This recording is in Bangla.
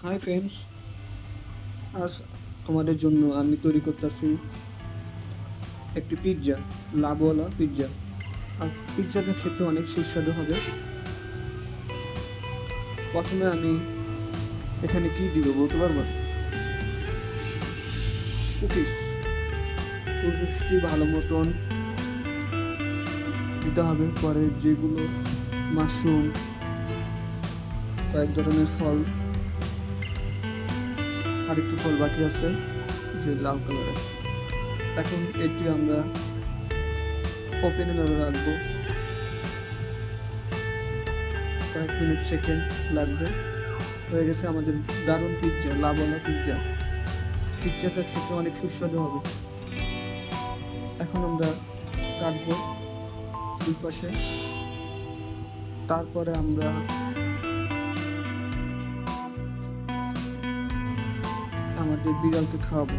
হাই ফ্রেন্ডস, আজ তোমাদের জন্য আমি তৈরি করতেছি একটি পিৎজা, লাভওয়ালা পিৎজা। আর পিৎজাটা খেতে অনেক সুস্বাদু হবে। প্রথমে আমি এখানে কি দিব বলতে পারবো? কুকিজ। কুকিজটি ভালো মতন দিতে হবে। পরে যেগুলো মাশরুম, কয়েক ধরনের ফল, আরেকটি ফল বাকি আছে যে লাল কালারের। এখন এটি আমরা ওপেনে রাখবো, কয়েক মিনিট সেকেন্ড লাগবে। হয়ে গেছে আমাদের দারুণ পিৎজা, লাভওয়ালা পিৎজা। পিৎজাটা খেতে অনেক সুস্বাদু হবে। এখন আমরা কাটবো দুই পাশে, তারপরে আমরা আমাদের বিড়ালকে খাওয়াবো।